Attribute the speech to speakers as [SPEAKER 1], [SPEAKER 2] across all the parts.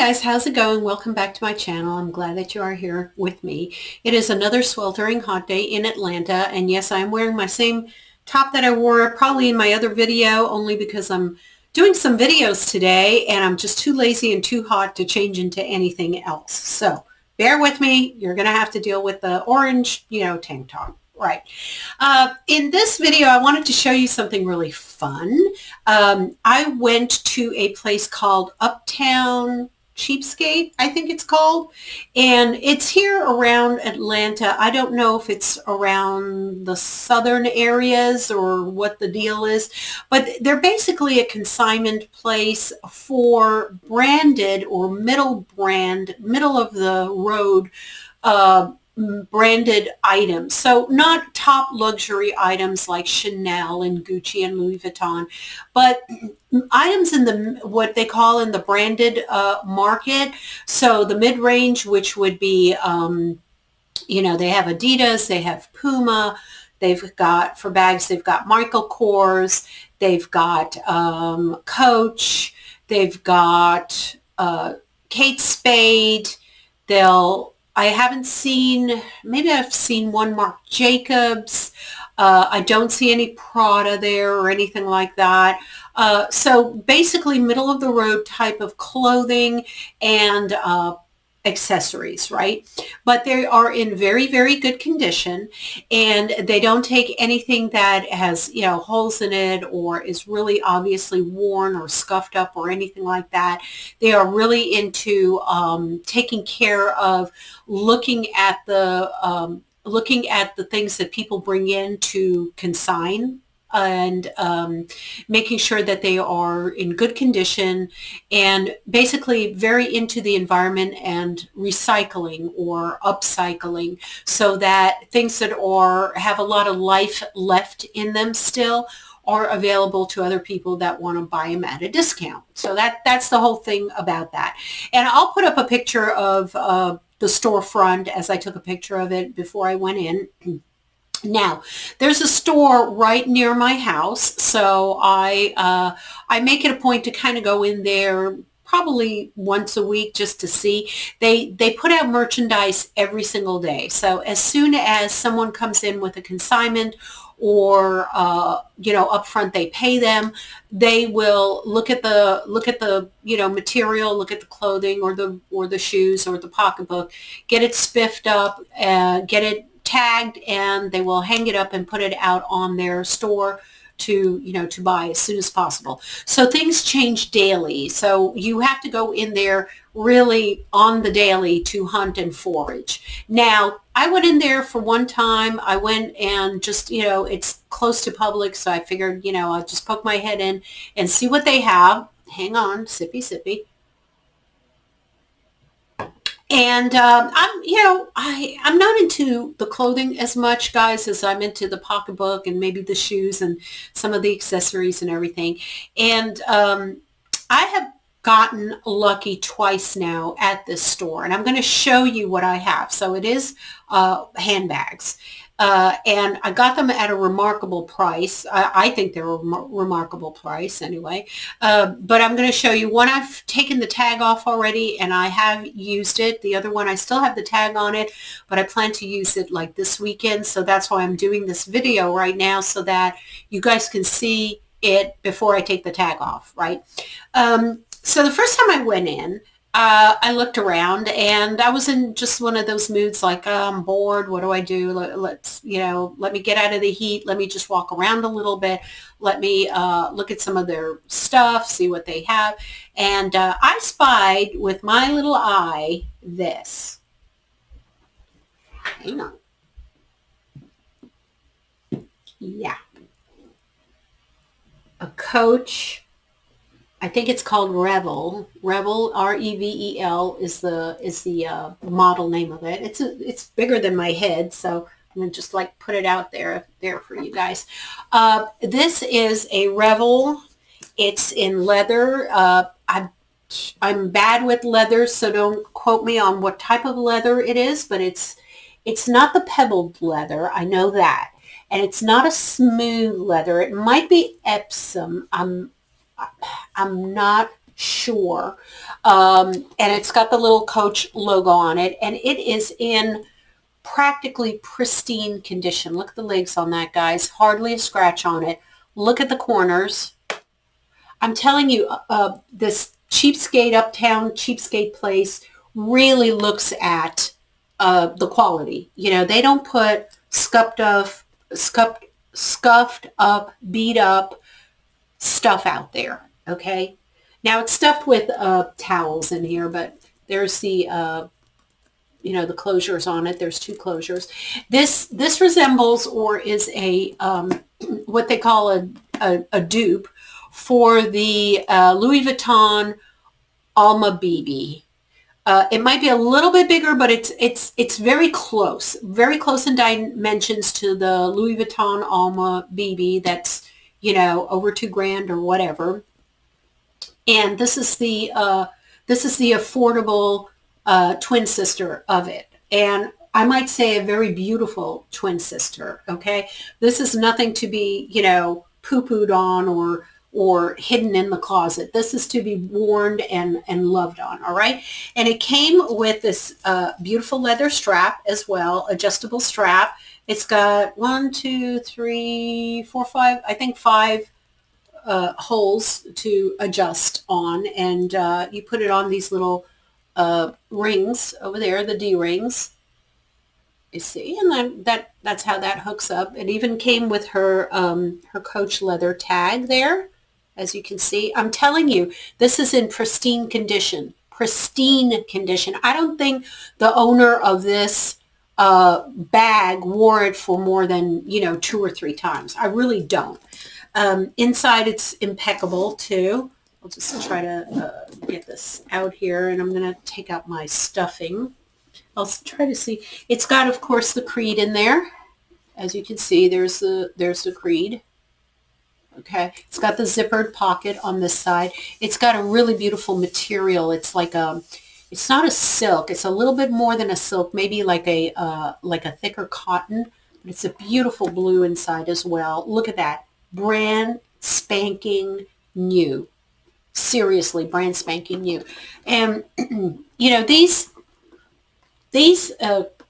[SPEAKER 1] guys, how's it going? Welcome back to my channel. I'm glad that you are here with me. It is another sweltering hot day in Atlanta, and yes, I'm wearing my same top that I wore probably in my other video, only because I'm doing some videos today and I'm just too lazy and too hot to change into anything else. So bear with me. You're going to have to deal with the orange, tank top. Right. In this video, I wanted to show you something really fun. I went to a place called Uptown, Cheapskate, I think it's called, and it's here around Atlanta. I don't know if it's around the southern areas or what the deal is, but they're basically a consignment place for branded or middle of the road branded items. So not top luxury items like Chanel and Gucci and Louis Vuitton, but items in the what they call in the branded market. So the mid-range, which would be, they have Adidas, they have Puma, they've got, for bags, they've got Michael Kors, they've got Coach, they've got Kate Spade. I haven't seen, maybe I've seen one Marc Jacobs. I don't see any Prada there or anything like that. So basically middle of the road type of clothing and accessories, right? But they are in very, very good condition, and they don't take anything that has, holes in it or is really obviously worn or scuffed up or anything like that. They are really into taking care of looking at the things that people bring in to consign, and making sure that they are in good condition, and basically very into the environment and recycling or upcycling, so that things that have a lot of life left in them still are available to other people that want to buy them at a discount. So that's the whole thing about that. And I'll put up a picture of the storefront as I took a picture of it before I went in. Now, there's a store right near my house, so I make it a point to kind of go in there probably once a week just to see. They put out merchandise every single day. So as soon as someone comes in with a consignment, or up front they pay them, they will look at the material, look at the clothing or the shoes or the pocketbook, get it spiffed up, get it tagged, and they will hang it up and put it out on their store to buy as soon as possible. So things change daily. So you have to go in there really on the daily to hunt and forage. Now, I went in there for one time. I went and just, it's close to Publix, so I figured, I'll just poke my head in and see what they have. Hang on, sippy, sippy. And I'm not into the clothing as much, guys, as I'm into the pocketbook and maybe the shoes and some of the accessories and everything. And I have gotten lucky twice now at this store, and I'm going to show you what I have. So it is handbags. And I got them at a remarkable price. I think they're a remarkable price anyway. But I'm going to show you one. I've taken the tag off already, and I have used it. The other one, I still have the tag on it, but I plan to use it like this weekend. So that's why I'm doing this video right now, so that you guys can see it before I take the tag off, right? So the first time I went in, I looked around, and I was in just one of those moods like, I'm bored. What do I do? Let me get out of the heat. Let me just walk around a little bit. Let me look at some of their stuff, see what they have. And I spied with my little eye this. Hang on. Yeah. A Coach. I think it's called Revel. Revel, R-E-V-E-L is the model name of it. It's bigger than my head, so I'm gonna just like put it out there for you guys. This is a Revel. It's in leather. I'm bad with leather, so don't quote me on what type of leather it is, but it's not the pebbled leather. I know that, and it's not a smooth leather. It might be Epsom. I'm not Sure. And it's got the little Coach logo on it, and it is in practically pristine condition. Look at the legs on that, guys. Hardly a scratch on it. Look at the corners. I'm telling you, this Cheapskate, Uptown Cheapskate place really looks at the quality. You know, they don't put scuffed up, beat up stuff out there. Okay. Now it's stuffed with towels in here, but there's the the closures on it. There's two closures. This resembles or is a what they call a dupe for the Louis Vuitton Alma BB. It might be a little bit bigger, but it's very close in dimensions to the Louis Vuitton Alma BB. That's over $2,000 or whatever. And this is the affordable twin sister of it. And I might say a very beautiful twin sister. Okay. This is nothing to be, poo-pooed on or hidden in the closet. This is to be worn and loved on. All right. And it came with this beautiful leather strap as well, adjustable strap. It's got 1, 2, 3, 4, 5, I think 5 holes to adjust on, and you put it on these little rings over there, the D rings. You see, and then that's how that hooks up. It even came with her her Coach leather tag there, as you can see. I'm telling you, this is in pristine condition. Pristine condition. I don't think the owner of this bag wore it for more than 2 or 3 times. I really don't. Inside it's impeccable too. I'll just try to get this out here, and I'm going to take out my stuffing. I'll try to see. It's got, of course, the Creed in there. As you can see, there's the Creed. Okay. It's got the zippered pocket on this side. It's got a really beautiful material. It's like it's not a silk. It's a little bit more than a silk, maybe like a thicker cotton. But it's a beautiful blue inside as well. Look at that. Brand spanking new. Seriously, brand spanking new. And, these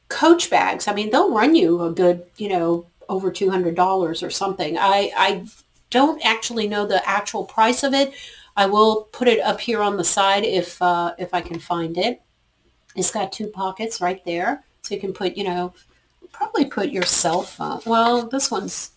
[SPEAKER 1] Coach bags, I mean, they'll run you a good, over $200 or something. I don't actually know the actual price of it. I will put it up here on the side if I can find it. It's got 2 pockets right there. So you can put, probably put your cell phone. Well, this one's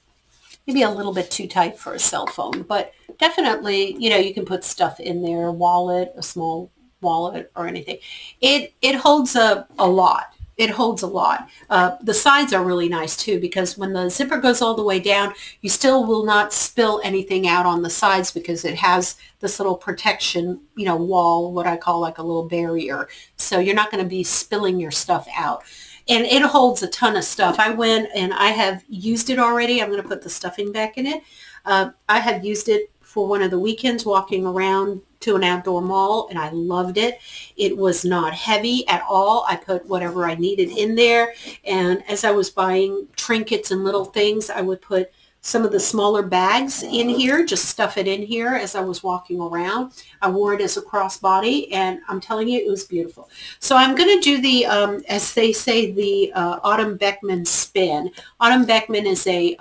[SPEAKER 1] maybe a little bit too tight for a cell phone, but definitely, you can put stuff in there, wallet, a small wallet or anything. It holds a lot. It holds a lot. The sides are really nice too, because when the zipper goes all the way down, you still will not spill anything out on the sides because it has this little protection, wall, what I call like a little barrier. So you're not going to be spilling your stuff out. And it holds a ton of stuff. I went and I have used it already. I'm going to put the stuffing back in it. I have used it for one of the weekends walking around to an outdoor mall, and I loved it. It was not heavy at all. I put whatever I needed in there. And as I was buying trinkets and little things, I would put some of the smaller bags in here, just stuff it in here as I was walking around. I wore it as a crossbody, and I'm telling you, it was beautiful. So I'm going to do the, as they say, the Autumn Beckman spin. Autumn Beckman is a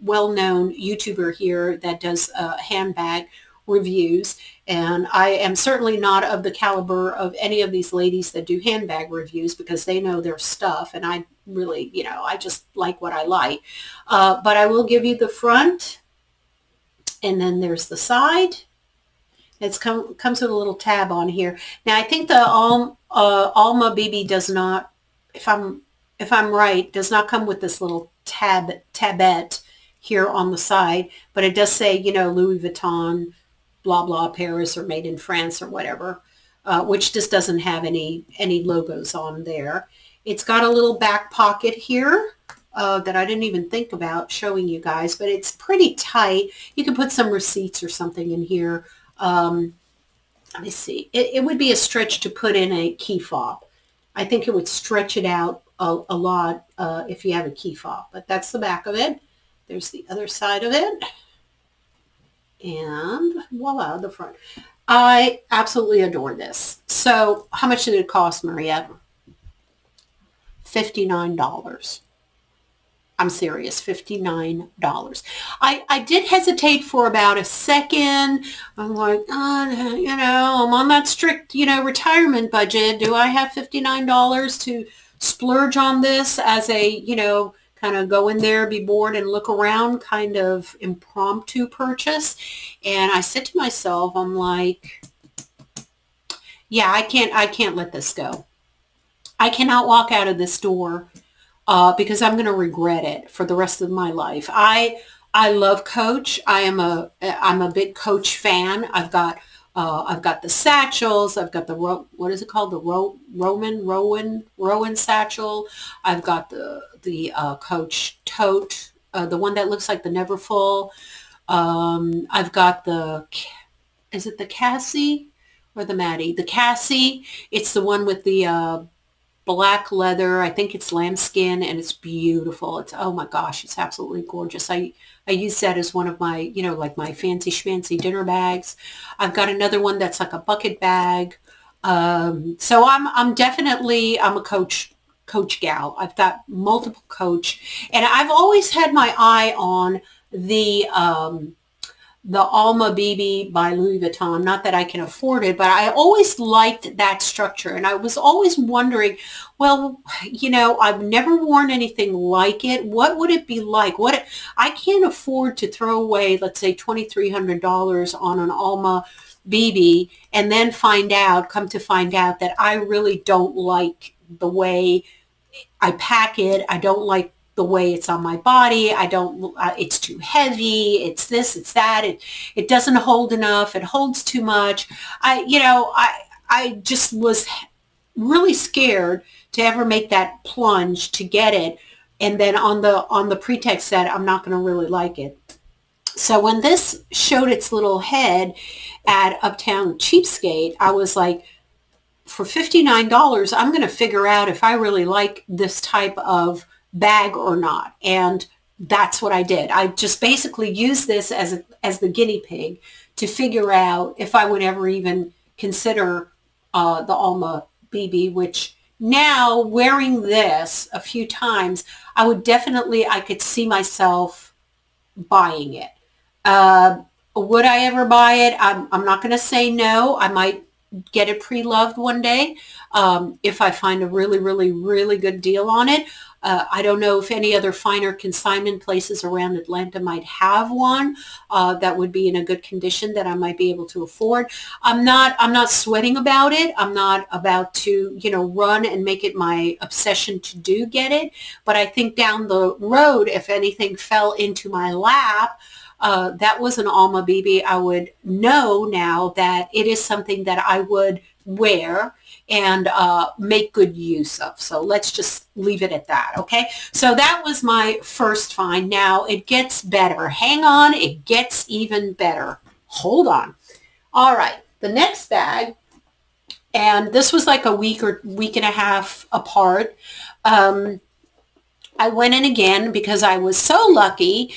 [SPEAKER 1] well-known YouTuber here that does handbag reviews, and I am certainly not of the caliber of any of these ladies that do handbag reviews, because they know their stuff, and I really, I just like what I like. But I will give you the front, and then there's the side. It comes with a little tab on here. Now I think the Alma BB does not, if I'm right, does not come with this little tabette here on the side, but it does say, Louis Vuitton, blah, blah, Paris, or made in France or whatever, which just doesn't have any logos on there. It's got a little back pocket here that I didn't even think about showing you guys, but it's pretty tight. You can put some receipts or something in here. Let me see. It would be a stretch to put in a key fob. I think it would stretch it out a lot if you have a key fob, but that's the back of it. There's the other side of it. And voila, the front. I absolutely adore this. So how much did it cost, Maria? $59. I'm serious, $59. I did hesitate for about a second. I'm like, I'm on that strict, retirement budget. Do I have $59 to splurge on this as a, kind of go in there, be bored and look around kind of impromptu purchase? And I said to myself, I'm like, yeah, I can't let this go. I cannot walk out of this door because I'm going to regret it for the rest of my life. I love Coach. I'm a big Coach fan. I've got the satchels. I've got the what is it called? The Rowan satchel. I've got the Coach tote, the one that looks like the Neverfull. I've got is it the Cassie or the Maddie? The Cassie. It's the one with the black leather. I think it's lambskin, and it's beautiful. It's, oh my gosh, it's absolutely gorgeous. I use that as one of my, like my fancy schmancy dinner bags. I've got another one that's like a bucket bag. So I'm a Coach gal. I've got multiple Coach, and I've always had my eye on the Alma BB by Louis Vuitton. Not that I can afford it, but I always liked that structure. And I was always wondering, well, I've never worn anything like it. What would it be like? I can't afford to throw away, let's say $2,300 on an Alma BB and then come to find out that I really don't like the way I pack it. I don't like the way it's on my body. I don't, it's too heavy. It's this, it's that. It doesn't hold enough. It holds too much. I just was really scared to ever make that plunge to get it. And then on the pretext that I'm not going to really like it. So when this showed its little head at Uptown Cheapskate, I was like, for $59, I'm going to figure out if I really like this type of bag or not. And that's what I did. I just basically used this as the guinea pig to figure out if I would ever even consider the Alma BB, which now wearing this a few times, I could see myself buying it. Would I ever buy it? I'm not going to say no. I might get it pre-loved one day if I find a really, really, really good deal on it. I don't know if any other finer consignment places around Atlanta might have one that would be in a good condition that I might be able to afford. I'm not sweating about it. I'm not about to, run and make it my obsession to get it. But I think down the road, if anything fell into my lap, that was an Alma BB, I would know now that it is something that I would wear and make good use of. So let's just leave it at that, okay? So that was my first find. Now it gets better. Hang on, it gets even better. Hold on. All right, the next bag, and this was like a week or week and a half apart. I went in again because I was so lucky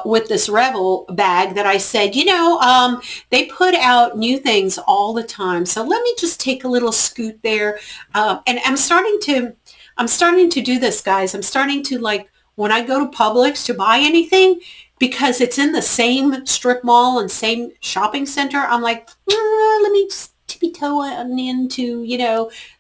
[SPEAKER 1] with this Rebel bag that I said, they put out new things all the time. So let me just take a little scoot there. And I'm starting to do this, guys. I'm starting to, like, when I go to Publix to buy anything, because it's in the same strip mall and same shopping center, I'm like, let me just tippy-toeing into,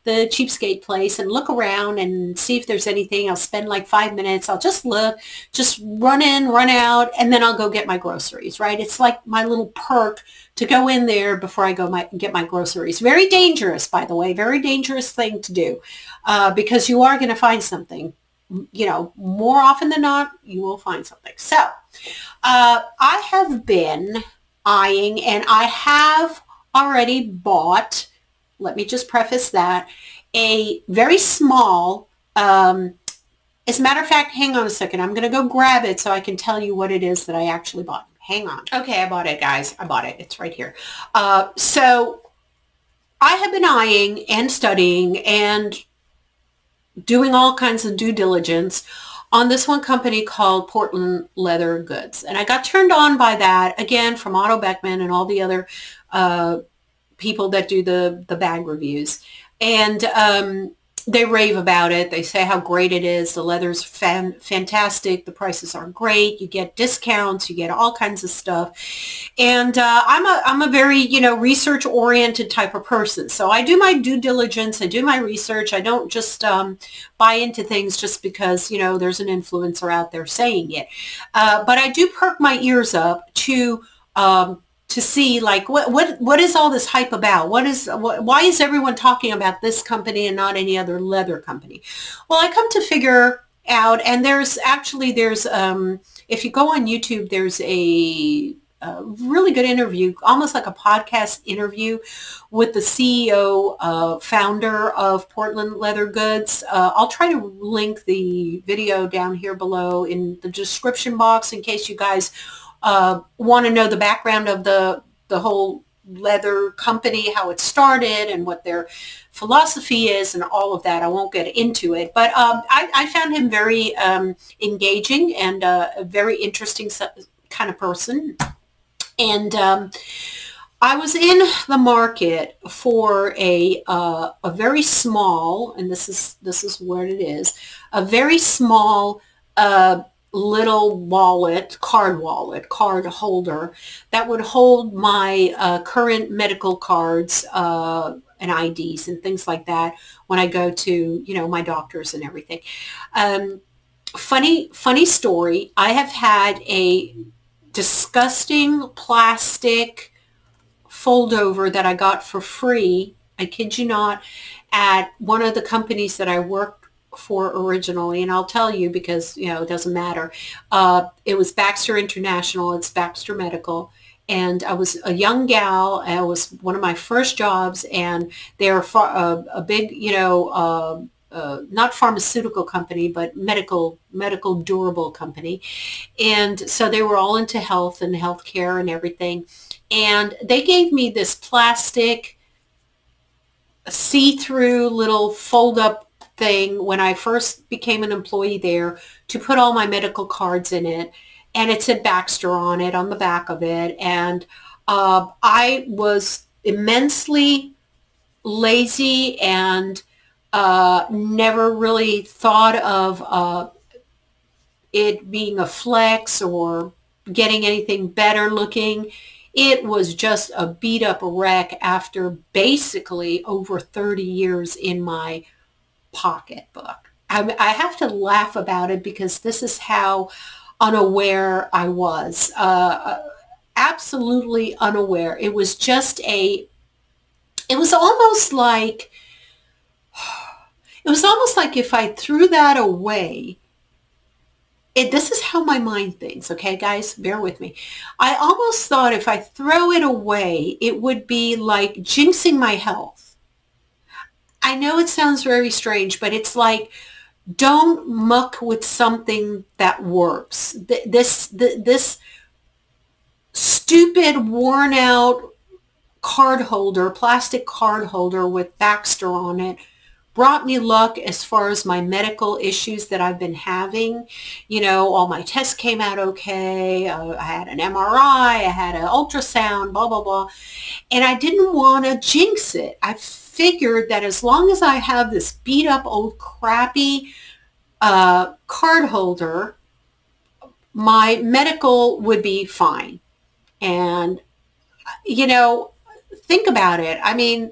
[SPEAKER 1] the Cheapskate place and look around and see if there's anything. I'll spend like 5 minutes. I'll just look, just run in, run out, and then I'll go get my groceries, right? It's like my little perk to go in there before I go get my groceries. Very dangerous, by the way, very dangerous thing to do because you are going to find something. More often than not, you will find something. So I have been eyeing, and I have already bought, let me just preface that, a very small, as a matter of fact, hang on a second. I'm going to go grab it so I can tell you what it is that I actually bought. Hang on. Okay, I bought it, guys. I bought it. It's right here. So I have been eyeing and studying and doing all kinds of due diligence on this one company called Portland Leather Goods. And I got turned on by that, again, from Otto Beckman and all the other people that do the bag reviews. And they rave about it. They say how great it is. The leather's fantastic. The prices are great. You get discounts. You get all kinds of stuff. And I'm a very, research oriented type of person. So I do my due diligence. I do my research. I don't just buy into things just because, there's an influencer out there saying it. But I do perk my ears up to see like what is all this hype about? Why is everyone talking about this company and not any other leather company? Well, I come to figure out, and there's if you go on YouTube, there's a really good interview, almost like a podcast interview with the CEO, founder of Portland Leather Goods. I'll try to link the video down here below in the description box in case you guys want to know the background of the whole leather company, how it started and what their philosophy is and all of that. I won't get into it, but I found him very engaging and a very interesting kind of person. And I was in the market for a very small, and this is what it is, a very small little card holder that would hold my current medical cards and IDs and things like that when I go to, my doctors and everything. Funny story. I have had a disgusting plastic fold over that I got for free, I kid you not, at one of the companies that I worked for originally, and I'll tell you because it doesn't matter. It was Baxter International. It's Baxter Medical, and I was a young gal, and it was one of my first jobs, and they're a big not pharmaceutical company, but medical durable company. And so they were all into health and healthcare and everything. And they gave me this plastic see-through little fold-up thing when I first became an employee there to put all my medical cards in it. And it said Baxter on it, on the back of it. And I was immensely lazy and never really thought of it being a flex or getting anything better looking. It was just a beat up wreck after basically over 30 years in my pocketbook. I have to laugh about it because this is how unaware I was. Absolutely unaware. It was almost like if I threw that away, this is how my mind thinks, okay, guys? Bear with me. I almost thought if I throw it away, it would be like jinxing my health. I know it sounds very strange, but it's like, don't muck with something that works. This stupid, worn out card holder, plastic card holder with Baxter on it, brought me luck as far as my medical issues that I've been having. All my tests came out okay. I had an MRI, I had an ultrasound, blah, blah, blah. And I didn't want to jinx it. I figured that as long as I have this beat up old crappy card holder, my medical would be fine. And, think about it. I mean,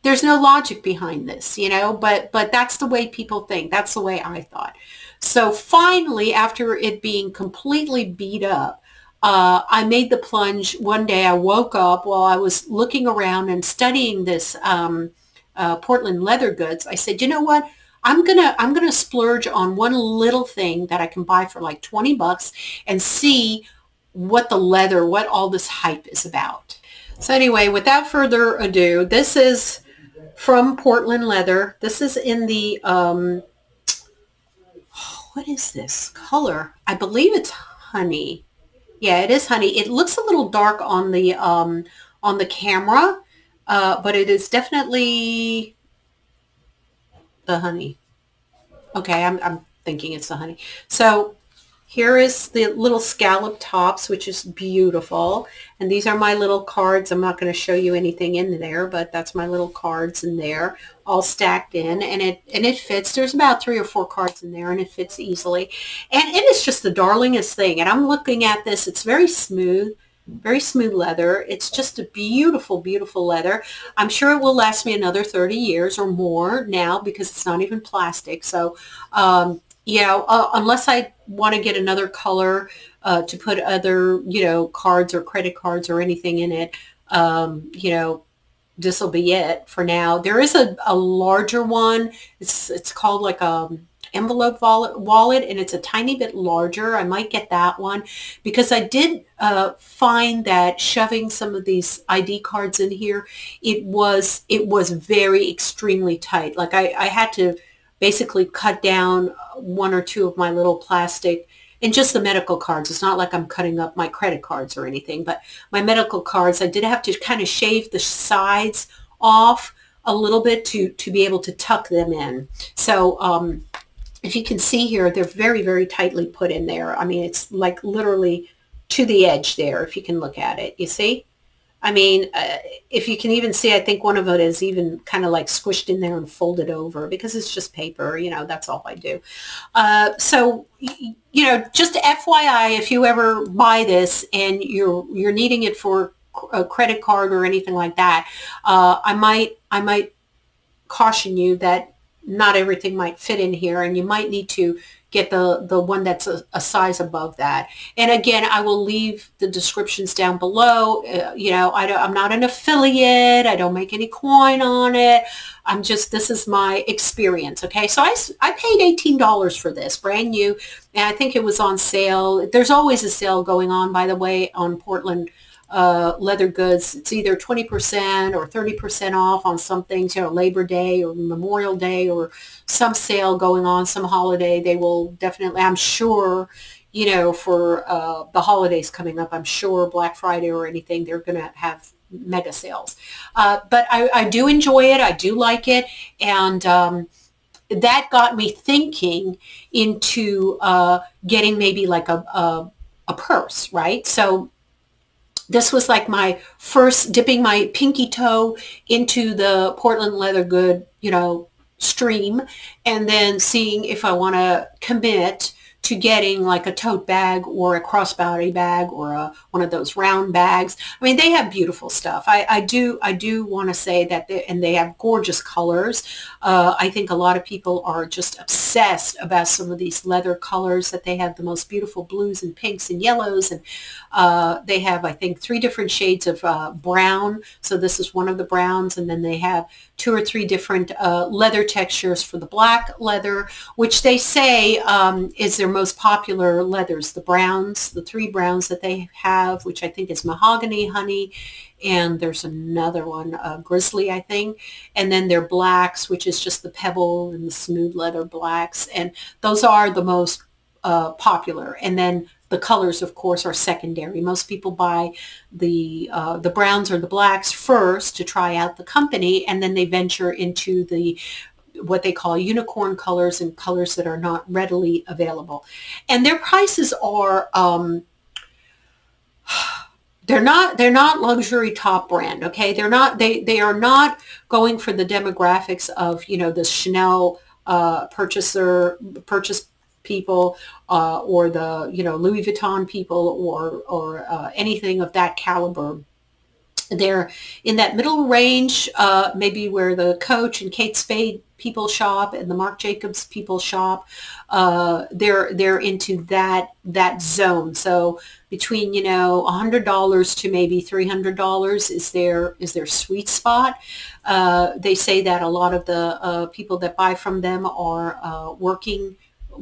[SPEAKER 1] there's no logic behind this, but that's the way people think. That's the way I thought. So finally, after it being completely beat up, I made the plunge. One day I woke up while I was looking around and studying this Portland Leather Goods. I said, you know what? I'm gonna splurge on one little thing that I can buy for like $20 and see what all this hype is about. So anyway, without further ado, this is from Portland Leather. This is in the, what is this color? I believe it's honey. Yeah, it is honey. It looks a little dark on the camera, but it is definitely the honey. Okay, I'm thinking it's the honey. So Here is the little scallop tops, which is beautiful. And these are my little cards. I'm not going to show you anything in there, but that's my little cards in there, all stacked in. And it fits. There's about 3 or 4 cards in there, and it fits easily. And it is just the darlingest thing. And I'm looking at this. It's very smooth leather. It's just a beautiful, beautiful leather. I'm sure it will last me another 30 years or more now because it's not even plastic. So, unless I want to get another color to put other, cards or credit cards or anything in it, this will be it for now. There is a larger one. It's called like a envelope wallet, and it's a tiny bit larger. I might get that one because I did find that shoving some of these ID cards in here, it was very extremely tight. Like I had to basically cut down 1 or 2 of my little plastic, and just the medical cards. It's not like I'm cutting up my credit cards or anything, but my medical cards, I did have to kind of shave the sides off a little bit to be able to tuck them in. So if you can see here, they're very, very tightly put in there. I mean, it's like literally to the edge there, if you can look at it. You see? I mean, if you can even see, I think one of it is even kind of like squished in there and folded over because it's just paper, that's all I do. So, just FYI, if you ever buy this and you're needing it for a credit card or anything like that, I might caution you that not everything might fit in here, and you might need to get the one that's a size above that. And again, I will leave the descriptions down below. I'm not an affiliate. I don't make any coin on it. This is my experience. Okay. So I paid $18 for this, brand new. And I think it was on sale. There's always a sale going on, by the way, on Portland leather goods. It's either 20% or 30% off on some things, Labor Day or Memorial Day or some sale going on, some holiday. They will definitely, I'm sure, for the holidays coming up, I'm sure Black Friday or anything, they're going to have mega sales. But I do enjoy it. I do like it. And that got me thinking into getting maybe like a purse, right? So this was like my first dipping my pinky toe into the Portland leather good, stream, and then seeing if I want to commit to getting like a tote bag or a crossbody bag or one of those round bags. I mean, they have beautiful stuff. I do want to say that they have gorgeous colors. I think a lot of people are just obsessed about some of these leather colors that they have, the most beautiful blues and pinks and yellows. And they have, I think, 3 different shades of brown. So this is one of the browns. And then they have 2 or 3 different leather textures for the black leather, which they say is their most popular leathers. The browns, the 3 browns that they have, which I think is mahogany, honey, and there's another one, grizzly, I think. And then their blacks, which is just the pebble and the smooth leather blacks. And those are the most popular. And then the colors, of course, are secondary. Most people buy the browns or the blacks first to try out the company, and then they venture into what they call unicorn colors and colors that are not readily available. And their prices are they're not luxury top brand, okay? They are not going for the demographics of, the Chanel purchase people or the, Louis Vuitton people or anything of that caliber. They're in that middle range, maybe where the Coach and Kate Spade people shop and the Marc Jacobs people shop. They're into that zone. So between $100 to maybe $300 is their sweet spot. They say that a lot of the people that buy from them are working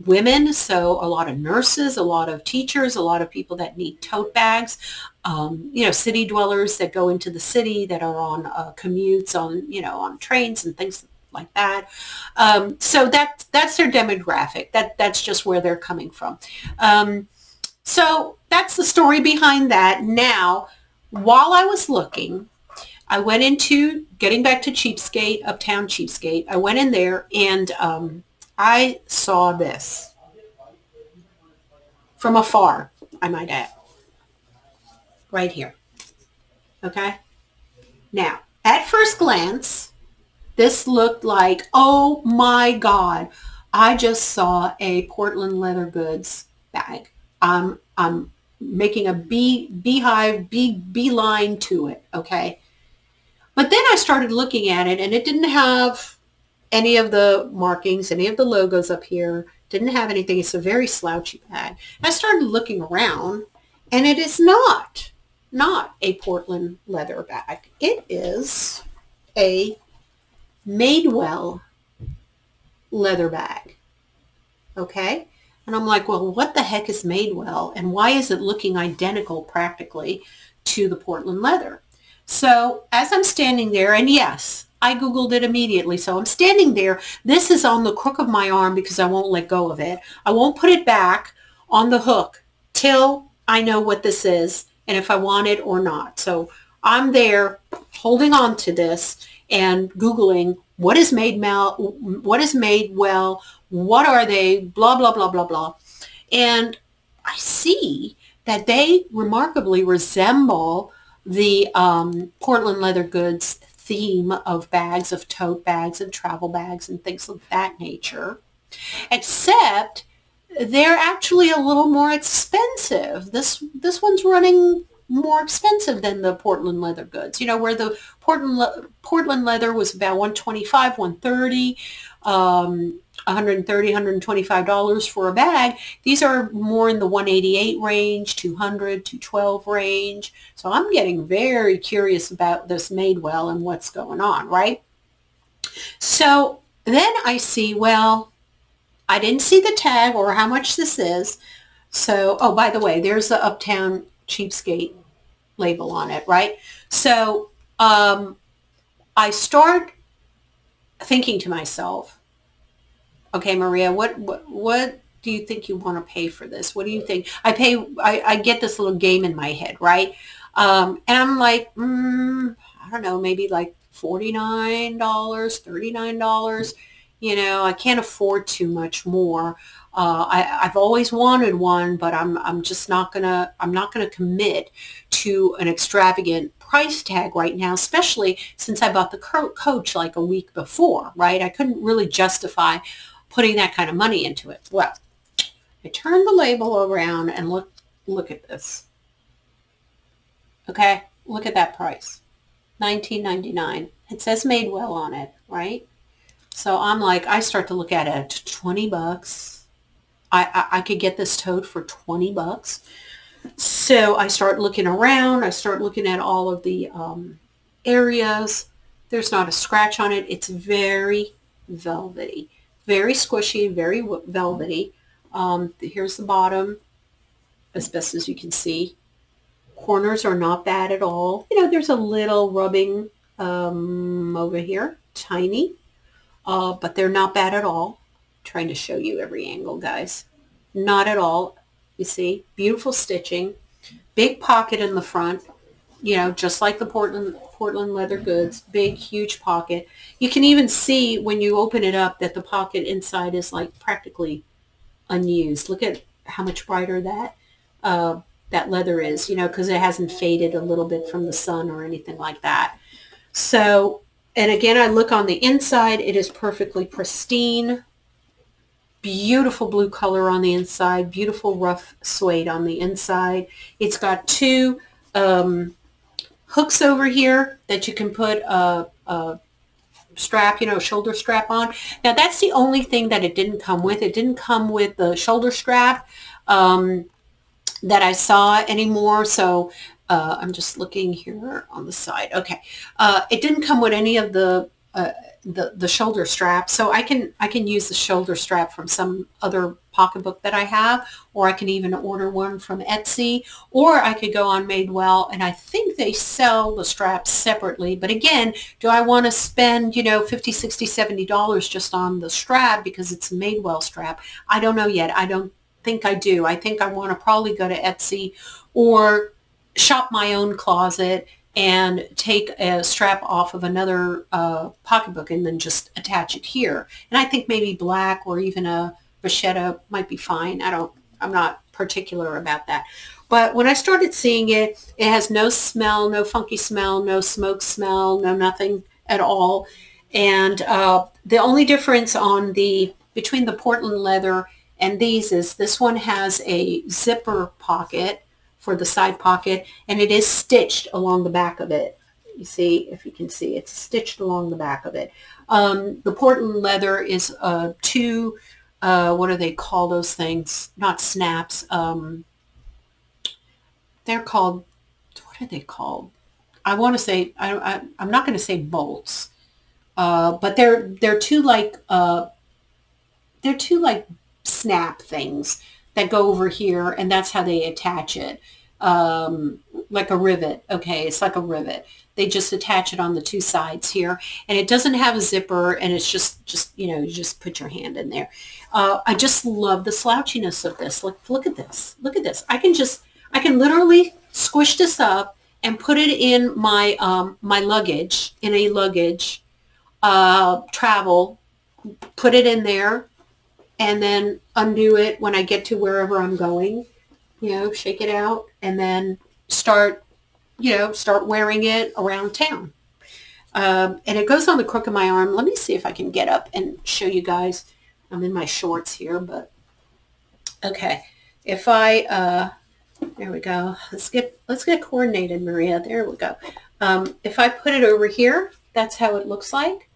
[SPEAKER 1] women, so a lot of nurses, a lot of teachers, a lot of people that need tote bags, city dwellers that go into the city that are on commutes on trains and things like that. So that's their demographic. That's just where they're coming from. So that's the story behind that. Now, while I was looking, I went into getting back to Cheapskate, Uptown Cheapskate. I went in there and I saw this. from afar, I might add, right here. Okay. Now, at first glance, this looked like, oh my God, I just saw a Portland leather goods bag. I'm making a beeline to it. Okay. But then I started looking at it and it didn't have any of the markings, any of the logos up here. Didn't have anything. It's a very slouchy bag. I started looking around and it is not a Portland leather bag. It is a Madewell leather bag. Okay. And I'm like, well, what the heck is Madewell and why is it looking identical practically to the Portland leather? So as I'm standing there, and yes, I Googled it immediately. So I'm standing there. This is on the crook of my arm because I won't let go of it. I won't put it back on the hook till I know what this is and if I want it or not. So I'm there holding on to this and Googling what is Madewell, what are they, blah, blah, blah, blah, blah. And I see that they remarkably resemble the Portland leather goods theme of bags, of tote bags and travel bags and things of that nature, except they're actually a little more expensive. This one's running more expensive than the Portland leather goods. You know, where the Portland leather was about $125, $130, $130, $125 for a bag. These are more in the $188 range, $200, $212 range. So I'm getting very curious about this Madewell and what's going on, right? So then I see, well, I didn't see the tag or how much this is. So, oh, by the way, there's the Uptown Cheapskate label on it, right? So I start thinking to myself, okay, Maria, what do you think you want to pay for this? What do you think? I get this little game in my head, right? And I'm like, I don't know, maybe like $49, $39. You know, I can't afford too much more. I've always wanted one, but I'm not gonna commit to an extravagant price tag right now, especially since I bought the coach like a week before, right? I couldn't really justify putting that kind of money into it. Well, I turned the label around and look at this. Okay, look at that price, $19.99. It says Madewell on it, right? So I'm like, I start to look at it, $20. I could get this tote for $20. So I start looking around. I start looking at all of the areas. There's not a scratch on it. It's very velvety, very squishy, very velvety. Here's the bottom, as best as you can see. Corners are not bad at all. You know, there's a little rubbing over here, tiny, but they're not bad at all. Trying to show you every angle, guys. Not at all. You see, beautiful stitching, big pocket in the front, you know, just like the Portland leather goods, big, huge pocket. You can even see when you open it up that the pocket inside is like practically unused. Look at how much brighter that leather is, you know, because it hasn't faded a little bit from the sun or anything like that. So, and again, I look on the inside. It is perfectly pristine. Beautiful blue color on the inside, beautiful rough suede on the inside. It's got two hooks over here that you can put a strap, you know, shoulder strap on. Now that's the only thing that it didn't come with. It didn't come with the shoulder strap that I saw anymore. So I'm just looking here on the side. Okay, it didn't come with any of the shoulder strap, so I can use the shoulder strap from some other pocketbook that I have, or I can even order one from Etsy, or I could go on Madewell, and I think they sell the straps separately. But again, do I want to spend, you know, $50, $60, $70 just on the strap because it's a Madewell strap? I don't know yet. I don't think I do. I think I want to probably go to Etsy or shop my own closet and take a strap off of another pocketbook and then just attach it here. And I think maybe black or even a vachetta might be fine. I I'm not particular about that. But when I started seeing it, it has no smell, no funky smell, no smoke smell, no nothing at all. And the only difference on the between the Portland leather and these is this one has a zipper pocket for the side pocket, and it is stitched along the back of it. You see, if you can see, it's stitched along the back of it. The Portland leather is two, what do they call those things? Not snaps. They're called, what are they called? I want to say, I'm not going to say bolts, but they're two like snap things that go over here, and that's how they attach it. Like a rivet. Okay, it's like a rivet. They just attach it on the two sides here, and it doesn't have a zipper, and it's just you just put your hand in there. I just love the slouchiness of this. Look at this. Look at this. I can literally squish this up and put it in my my luggage, in a luggage travel, put it in there, and then undo it when I get to wherever I'm going, shake it out, and then start wearing it around town. And it goes on the crook of my arm. Let me see if I can get up and show you guys. I'm in my shorts here, but okay. If I, there we go. Let's get coordinated, Maria. There we go. If I put it over here, that's how it looks like.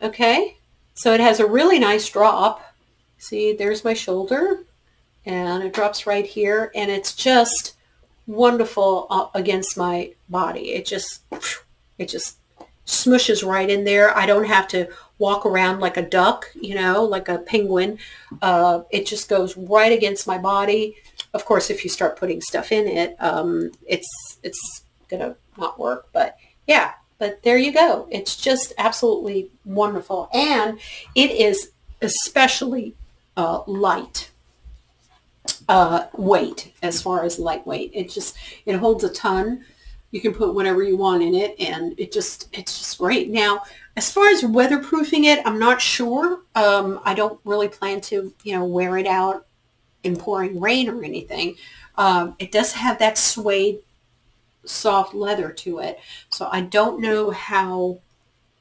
[SPEAKER 1] Okay. So it has a really nice drop. See, there's my shoulder, and it drops right here, and it's just wonderful against my body. It just smushes right in there. I don't have to walk around like a duck, like a penguin. It just goes right against my body. Of course, if you start putting stuff in it, it's gonna not work. But yeah, but there you go. It's just absolutely wonderful, and it is especially light weight. As far as lightweight, it holds a ton. You can put whatever you want in it, and it's just great. Now, as far as weatherproofing it, I'm not sure. I don't really plan to wear it out in pouring rain or anything. It does have that suede soft leather to it, so I don't know how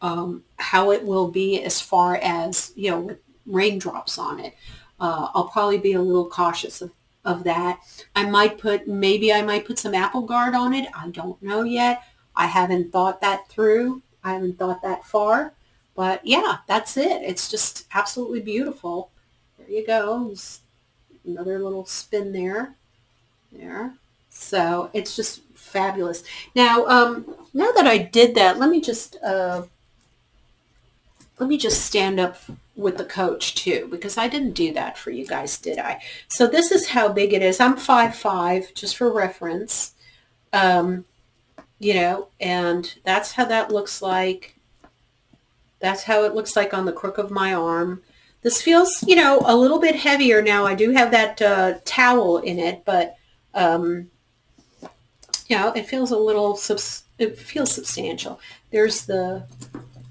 [SPEAKER 1] it will be as far as with raindrops on it. I'll probably be a little cautious of that. Maybe I might put some apple guard on it. I don't know yet. I haven't thought that through. I haven't thought that far. But yeah, that's it. It's just absolutely beautiful. There you go. Just another little spin there. There. So it's just fabulous. Now, now that I did that, let me just stand up with the coach too, because I didn't do that for you guys, did I? So this is how big it is. I'm 5'5", just for reference. And that's how that looks like. That's how it looks like on the crook of my arm. This feels, a little bit heavier now. I do have that towel in it, but, it feels it feels substantial. There's the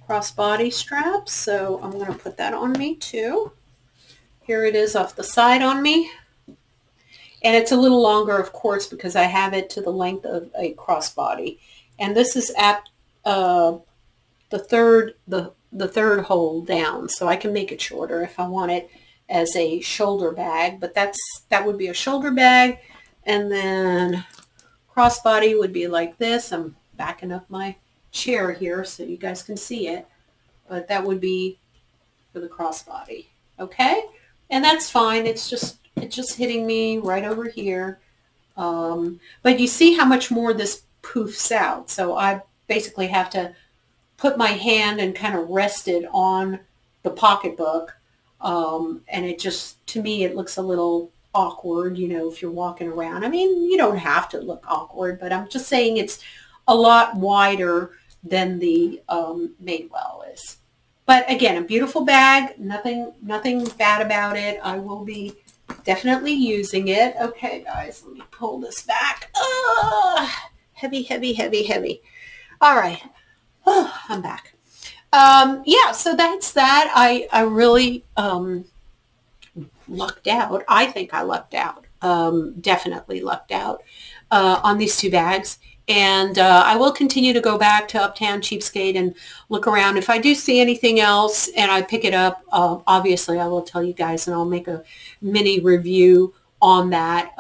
[SPEAKER 1] crossbody strap, so I'm going to put that on me too. Here it is off the side on me, and it's a little longer, of course, because I have it to the length of a crossbody. And this is at the third hole down, so I can make it shorter if I want it as a shoulder bag. But that would be a shoulder bag, and then crossbody would be like this. I'm backing up my chair here so you guys can see it, but that would be for the crossbody. Okay, and that's fine. It's just hitting me right over here, but you see how much more this poofs out. So I basically have to put my hand and kind of rest it on the pocketbook, and it just, to me, it looks a little awkward, if you're walking around. I mean, you don't have to look awkward, but I'm just saying it's a lot wider than the Madewell is. But again, a beautiful bag, nothing bad about it. I will be definitely using it. Okay, guys, let me pull this back. Heavy, heavy, heavy, heavy. All right, I'm back. Yeah, so that's that. I really lucked out. I think I lucked out. Definitely lucked out on these two bags. And I will continue to go back to Uptown, Cheapskate, and look around. If I do see anything else and I pick it up, obviously I will tell you guys, and I'll make a mini review on that.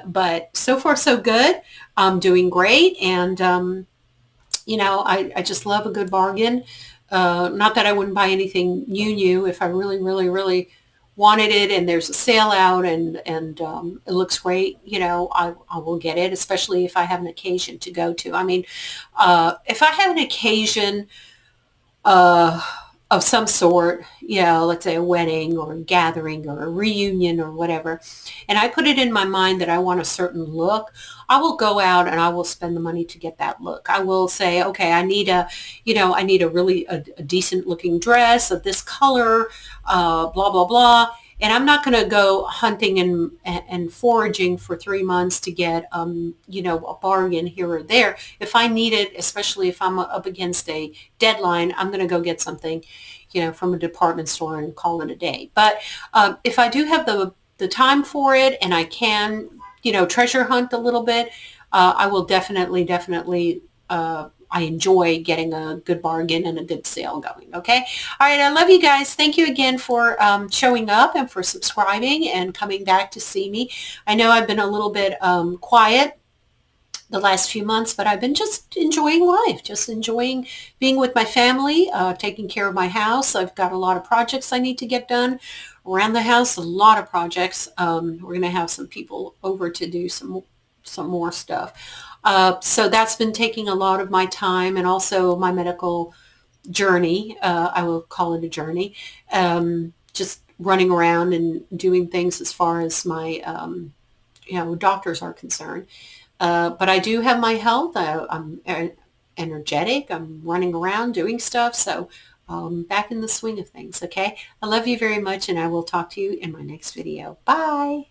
[SPEAKER 1] But so far so good. I'm doing great, and I just love a good bargain. Not that I wouldn't buy anything new if I really, really, really wanted it and there's a sale out and it looks great. I will get it, especially if I have an occasion to go to. I mean, if I have an occasion uh, of some sort, let's say a wedding or a gathering or a reunion or whatever, and I put it in my mind that I want a certain look, I will go out and I will spend the money to get that look. I will say, okay, I need a really a decent looking dress of this color, blah, blah, blah. And I'm not going to go hunting and foraging for 3 months to get, a bargain here or there. If I need it, especially if I'm up against a deadline, I'm going to go get something, from a department store and call it a day. But if I do have the time for it and I can, treasure hunt a little bit, I will definitely, definitely, I enjoy getting a good bargain and a good sale going. Okay. All right. I love you guys. Thank you again for showing up and for subscribing and coming back to see me. I know I've been a little bit quiet the last few months, but I've been just enjoying life, just enjoying being with my family, taking care of my house. I've got a lot of projects I need to get done around the house, a lot of projects. We're going to have some people over to do some more stuff. So that's been taking a lot of my time, and also my medical journey. I will call it a journey. Just running around and doing things as far as my, doctors are concerned. But I do have my health. I'm energetic. I'm running around doing stuff. So back in the swing of things. Okay. I love you very much, and I will talk to you in my next video. Bye.